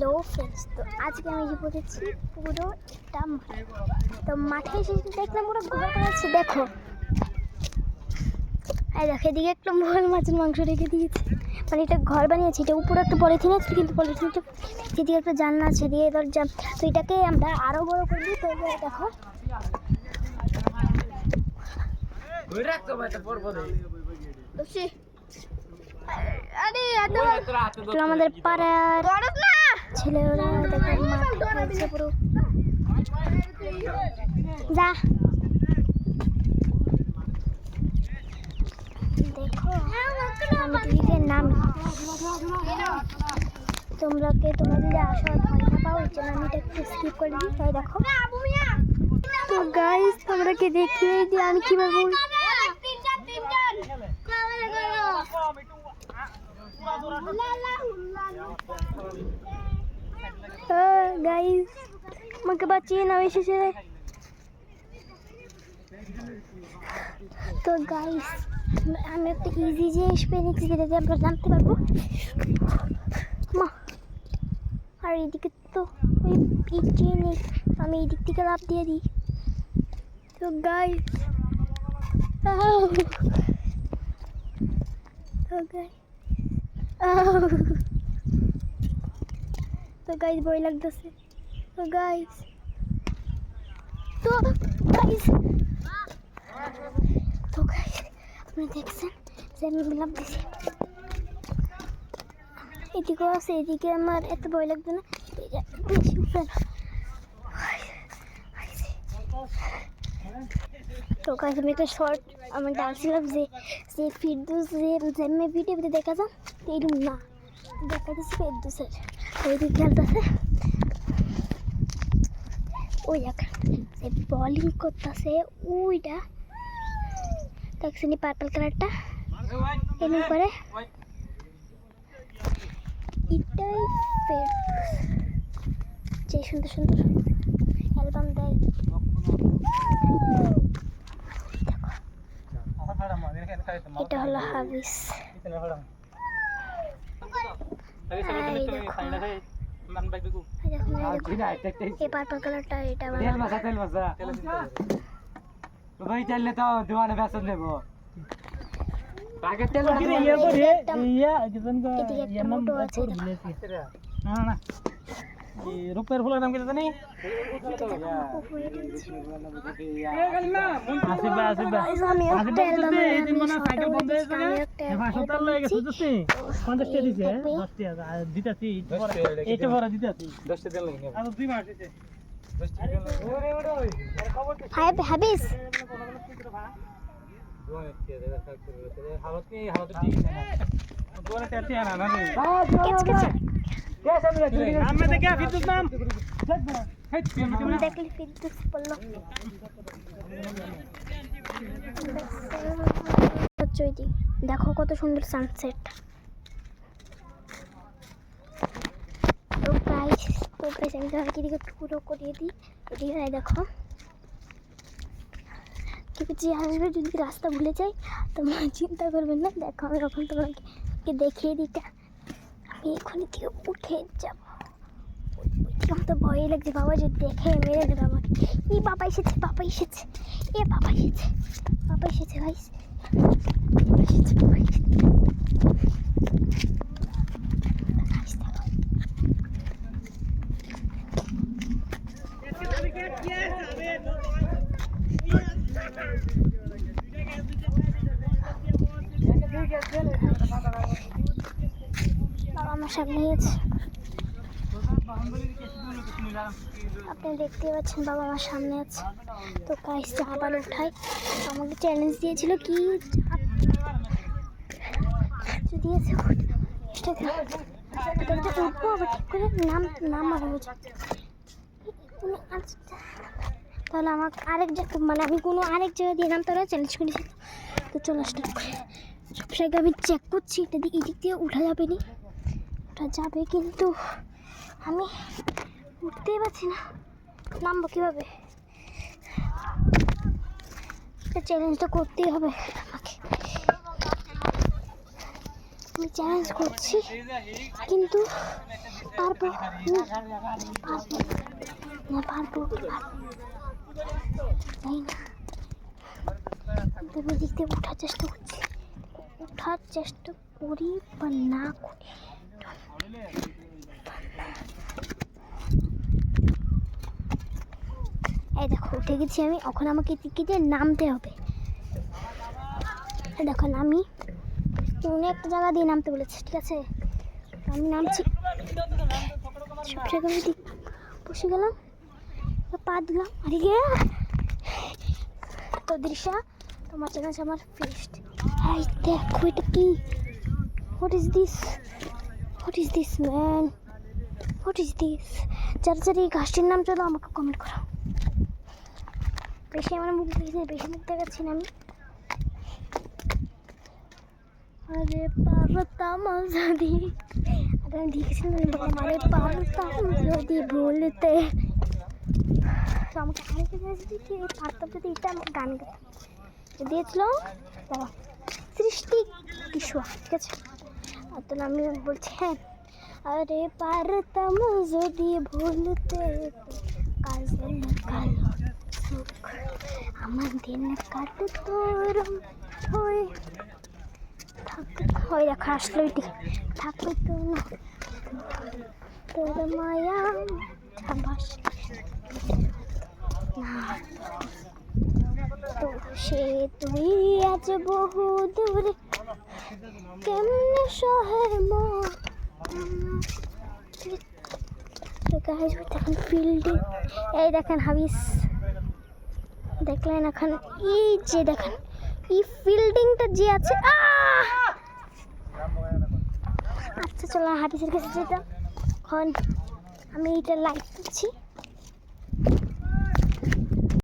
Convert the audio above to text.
Hello friends, তো আজকে আমি এসে পড়েছি পুরো একটা মাঠে। তো মাঠে এসে দেখলাম পুরো ঘর করেছে। দেখো এই দেখো, এদিকে একটা মহল মাছের মাংস রেখে দিয়েছে, মানে এটা ঘর বানিয়েছে। এটা উপরে একটা পলিথিন আছে, কিন্তু পলিথিনটা সেদিকে একটা জানলা আছে, দিয়ে দরজা। তো এটাকে আমরা আরও বড় করে দিই। তো দেখো আমাদের পাড়ার ছেলেরা দেখো মাঠ খেলছে পুরো। যা দেখো আমি দিদিকে নাম তোমরা যদি আসো ভয় না পাও, এই জন্য আমি এটা একটু স্কিপ করে দিই। তাই দেখো তো গাইস, তোমরাকে দেখিয়ে দিই আমি কিভাবে গাইস আমাকে বাঁচিয়ে নাও এসেছে। তো গাইস আমি একটা ইজি জিনিস পেয়ে নিচ্ছি, যেটাতে আমরা জানতে পারবো। মা আর এইদিকে তো ওই পিঠে নেই, আমি এই দিক থেকে লাফ দিয়ে দিই। তো গাইস তো গাইস ভয় লাগতেছে। তো গাইস আপনি দেখছেন যে আমি লাফ দিছি। এদিকেও আছে, এদিকে আমার এত ভয় লাগবে না। তো গাইস আমি একটা শর্ট আমি ডালছিলাম যে ফিরদৌস যে ভিডিওতে দেখা যান এইরকম না, দেখা যাচ্ছে ফিরদৌসের ওইদিকে খেলতেছে। ওই যে বলিং করতেছে ওইটা দেখছেন, পার্পল কালারটা এমনি করে। এটাই ফিরদৌস, যে সুন্দর সুন্দর অ্যালবাম দেয়। এটা হলো হাবিস। এই পার্পল কালারটা এটা ভাই চললে তো দোকানে বেসন দেবো। রূপের ফুলের নাম কি জানি? দেখো কত সুন্দর সানসেট। তো গাইস আমি তোমাকে এদিকে পুরো করিয়ে দিই। এদিকে দেখো কিন্তু যে আসবে, যদি রাস্তা ভুলে যাই তোমরা চিন্তা করবেন না। দেখো আমি এখন তোমাকে দেখিয়ে দিই। আমি এখানে থেকে উঠে যাবো, আমার তো ভয় লাগছে, বাবা যদি দেখে মেরে দেবে আমাকে। এই বাবা এসেছে ভাই, বাবা আমার সামনে আছে, আপনি দেখতে পাচ্ছেন বাবা আমার সামনে আছে। তো গাইস আবার উঠাই, আমাকে চ্যালেঞ্জ দিয়েছিল কি দিয়েছে উঠবো, আবার ঠিক করে নাম মারা যায়। তাহলে আমাকে আরেক জায়গা, মানে আমি কোনো আরেক জায়গায় দিয়ে নাম তারা চ্যালেঞ্জ করেছি। তো চলে আসতে সব জায়গায় আমি চেক করছি, এটা দিয়ে এই দিক দিয়ে উঠা যাবে নি, ওটা যাবে, কিন্তু আমি উঠতেই পারছি না। নামবো কীভাবে? চ্যালেঞ্জটা করতেই হবে আমাকে। আমি চ্যালেঞ্জ করছি, কিন্তু পারবো না পারবো তাই না তবে দিক দিয়ে ওঠার চেষ্টা করি বা না করি এই দেখো উঠে গেছি আমি এখন আমাকে টিকিটে নামতে হবে দেখো আমি উনি একটা জায়গা দিয়ে নামতে বলেছে ঠিক আছে আমি নামছি সব জায়গায় আমি বসে গেলাম পা দিলাম আর গিয়ে তো দৃশ্যা তোমার চ্যানেল আমার ফিস্ট এই দেখো এটা কি হোয়াট ইজ দিস ম্যান যারা এই গাছটির নাম চলো আমাকে কমেন্ট করো বেশি আমার মুখ দেখাচ্ছি না আমি আরে পারতাম যদি আমি দেখেছিলাম আরে পারতাম যদি বলতে তো আমাকে আরেকটা জিনিস দিচ্ছি পারতাম যদি এটা আমার গান গাইতাম দিয়েছিল সৃষ্টি কিশোর ঠিক আছে আর তাহলে আমি বলছি হ্যাঁ আরে পারতাম যদি বলতে কাজল কালো সুখ আমার দিন কাটতো হয়ে ওই দেখা আসলো এটি থাকতো না তোর মায়া ভাস না তো সে তুই আজ বহু দূরে কেমনে শহর দেখেন ফিল্ডিং এই দেখেন হাবিস দেখলেন এখন এই যে দেখেন এই ফিল্ডিংটা যে আছে আচ্ছা চলো হাবিসের কাছে যেতাম এখন আমি এটা লাইক দিচ্ছি